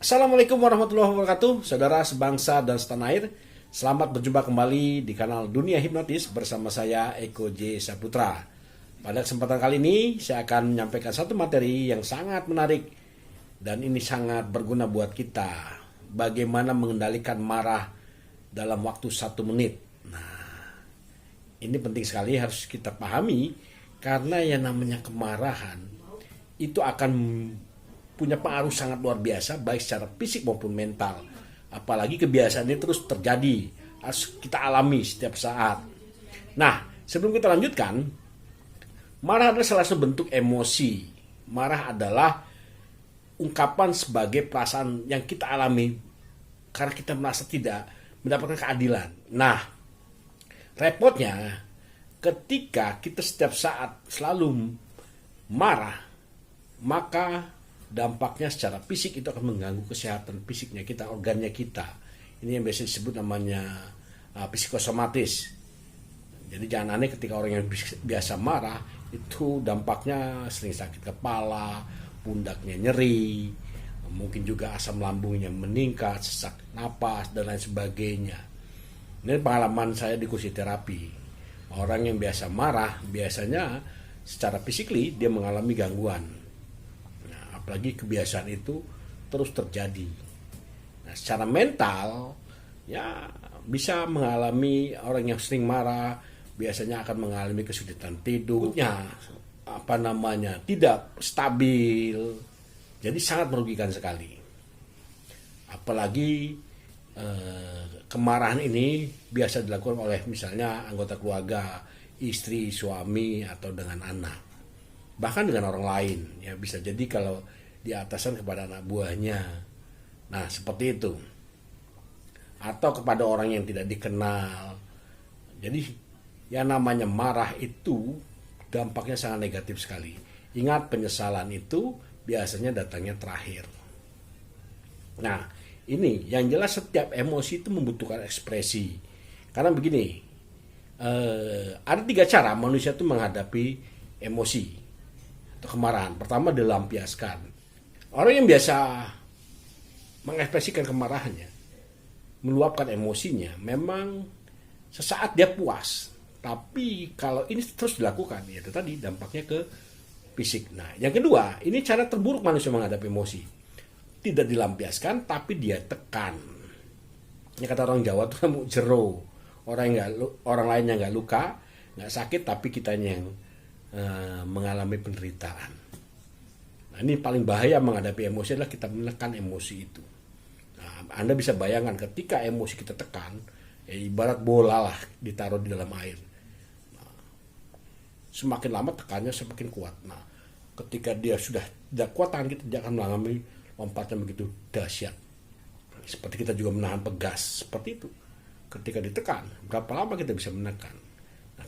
Assalamualaikum warahmatullahi wabarakatuh, saudara sebangsa dan setanah air. Selamat berjumpa kembali di kanal Dunia Hipnotis bersama saya Eko J. Saputra. Pada kesempatan kali ini saya akan menyampaikan satu materi yang sangat menarik dan ini sangat berguna buat kita. Bagaimana mengendalikan marah dalam waktu 1 menit. Nah, ini penting sekali harus kita pahami karena yang namanya kemarahan itu akan punya pengaruh sangat luar biasa baik secara fisik maupun mental. Apalagi kebiasaan ini terus terjadi, harus kita alami setiap saat. Nah, sebelum kita lanjutkan, marah adalah salah satu bentuk emosi. Marah adalah ungkapan sebagai perasaan yang kita alami karena kita merasa tidak mendapatkan keadilan. Nah, repotnya ketika kita setiap saat selalu marah, maka dampaknya secara fisik itu akan mengganggu kesehatan fisiknya kita, organnya kita. Ini yang biasa disebut namanya psikosomatis. Jadi jangan aneh ketika orang yang biasa marah itu dampaknya sering sakit kepala, pundaknya nyeri, mungkin juga asam lambungnya meningkat, sesak napas dan lain sebagainya. Ini pengalaman saya di kursi terapi. Orang yang biasa marah biasanya secara fisikly dia mengalami gangguan. Apalagi kebiasaan itu terus terjadi. Nah, secara mental ya bisa mengalami orang yang sering marah biasanya akan mengalami kesulitan tidurnya, tidak stabil. Jadi sangat merugikan sekali. Apalagi kemarahan ini biasa dilakukan oleh misalnya anggota keluarga, istri, suami atau dengan anak. Bahkan dengan orang lain, ya bisa jadi kalau di atasan kepada anak buahnya. Nah, seperti itu. Atau kepada orang yang tidak dikenal. Jadi, yang namanya marah itu dampaknya sangat negatif sekali. Ingat, penyesalan itu biasanya datangnya terakhir. Nah, ini yang jelas setiap emosi itu membutuhkan ekspresi. Karena begini, ada 3 cara manusia itu menghadapi emosi kemarahan. Pertama, dilampiaskan. Orang yang biasa mengekspresikan kemarahannya, meluapkan emosinya, memang sesaat dia puas. Tapi kalau ini terus dilakukan, ya itu tadi dampaknya ke fisik. Nah, yang kedua, ini cara terburuk manusia menghadapi emosi. Tidak dilampiaskan, tapi dia tekan. Ini kata orang Jawa itu kamu jero. Orang lainnya nggak luka, nggak sakit, tapi kitanya yang mengalami penderitaan. Nah, ini paling bahaya menghadapi emosi adalah kita menekan emosi itu. Nah, Anda bisa bayangkan ketika emosi kita tekan, ya ibarat bola lah ditaruh di dalam air. Nah, semakin lama tekannya semakin kuat. Nah, ketika dia sudah tidak kuat, tangan kita akan mengalami lompatan begitu dahsyat. Seperti kita juga menahan pegas, seperti itu. Ketika ditekan, berapa lama kita bisa menekan? Nah,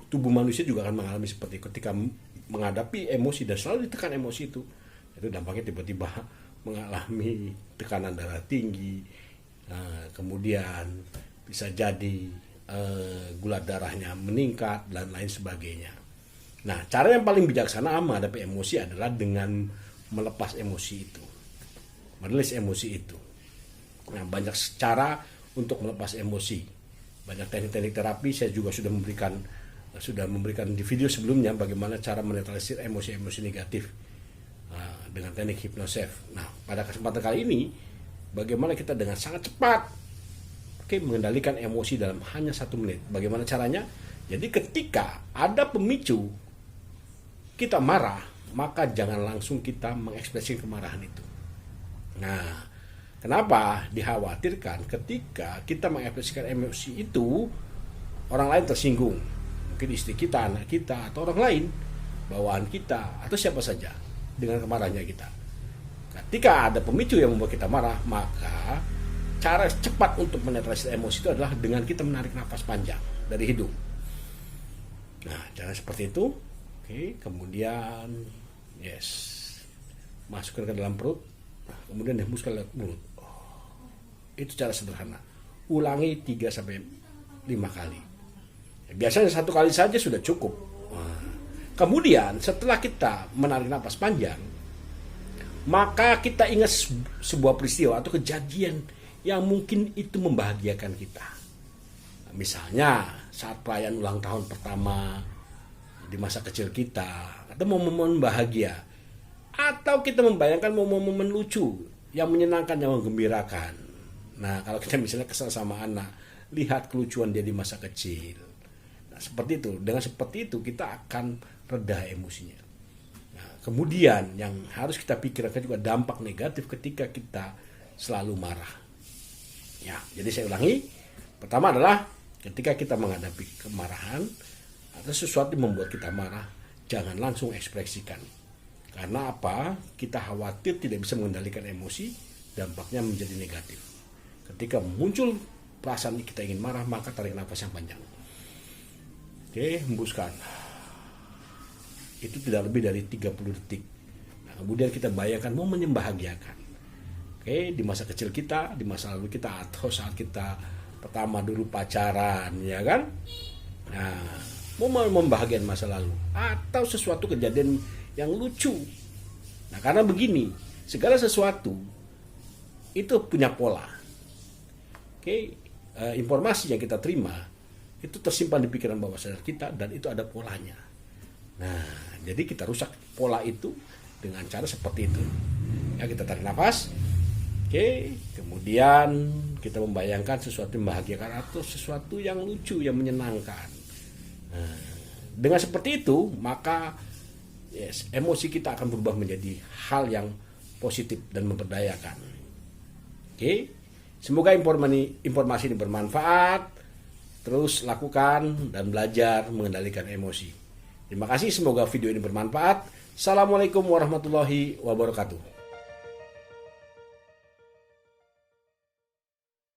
tubuh manusia juga akan mengalami seperti ketika menghadapi emosi dan selalu ditekan emosi itu dampaknya tiba-tiba mengalami tekanan darah tinggi, kemudian bisa jadi gula darahnya meningkat dan lain sebagainya. Nah, cara yang paling bijaksana menghadapi emosi adalah dengan melepas emosi itu, merilis emosi itu. Nah, banyak cara untuk melepas emosi. Banyak teknik-teknik terapi saya juga sudah memberikan di video sebelumnya bagaimana cara menetralisir emosi-emosi negatif dengan teknik hipnosef. Nah, pada kesempatan kali ini bagaimana kita dengan sangat cepat mengendalikan emosi dalam hanya 1 menit. Bagaimana caranya? Jadi ketika ada pemicu kita marah, maka jangan langsung kita mengekspresikan kemarahan itu. Nah, kenapa dikhawatirkan ketika kita mengekspresikan emosi itu orang lain tersinggung? Mungkin istri kita, anak kita, atau orang lain, bawaan kita, atau siapa saja dengan kemarahannya kita. Ketika ada pemicu yang membuat kita marah, maka cara cepat untuk menetralisir emosi itu adalah dengan kita menarik nafas panjang dari hidung. Nah, cara seperti itu. Oke, kemudian masukkan ke dalam perut, kemudian hembuskan lewat mulut. Itu cara sederhana. Ulangi 3-5 kali. Biasanya 1 kali saja sudah cukup. Kemudian setelah kita menarik napas panjang, maka kita ingat sebuah peristiwa atau kejadian yang mungkin itu membahagiakan kita. Misalnya saat perayaan ulang tahun pertama di masa kecil kita, atau momen-momen bahagia, atau kita membayangkan momen-momen lucu yang menyenangkan, yang menggembirakan. Nah, kalau kita misalnya kesal sama anak, lihat kelucuan dia di masa kecil. Nah, seperti itu. Dengan seperti itu kita akan reda emosinya. Nah, kemudian yang harus kita pikirkan juga dampak negatif ketika kita selalu marah. Ya, jadi saya ulangi. Pertama adalah ketika kita menghadapi kemarahan atau sesuatu yang membuat kita marah, jangan langsung ekspresikan. Karena apa? Kita khawatir tidak bisa mengendalikan emosi, dampaknya menjadi negatif. Ketika muncul perasaan kita ingin marah, maka tarik nafas yang panjang. Oke, hembuskan. Itu tidak lebih dari 30 detik. Nah, kemudian kita bayangkan momen yang membahagiakan. Oke, di masa kecil kita, di masa lalu kita, atau saat kita pertama dulu pacaran, ya kan? Nah, momen membahagiakan masa lalu atau sesuatu kejadian yang lucu. Nah, karena begini, segala sesuatu itu punya pola. Oke, informasi yang kita terima itu tersimpan di pikiran bawah sadar kita dan itu ada polanya. Nah, jadi kita rusak pola itu dengan cara seperti itu. Ya, kita tarik nafas. Oke, kemudian kita membayangkan sesuatu yang membahagiakan atau sesuatu yang lucu, yang menyenangkan. Nah, dengan seperti itu, maka emosi kita akan berubah menjadi hal yang positif dan memberdayakan. Oke, semoga informasi ini bermanfaat. Terus lakukan dan belajar mengendalikan emosi. Terima kasih, semoga video ini bermanfaat. Assalamualaikum warahmatullahi wabarakatuh.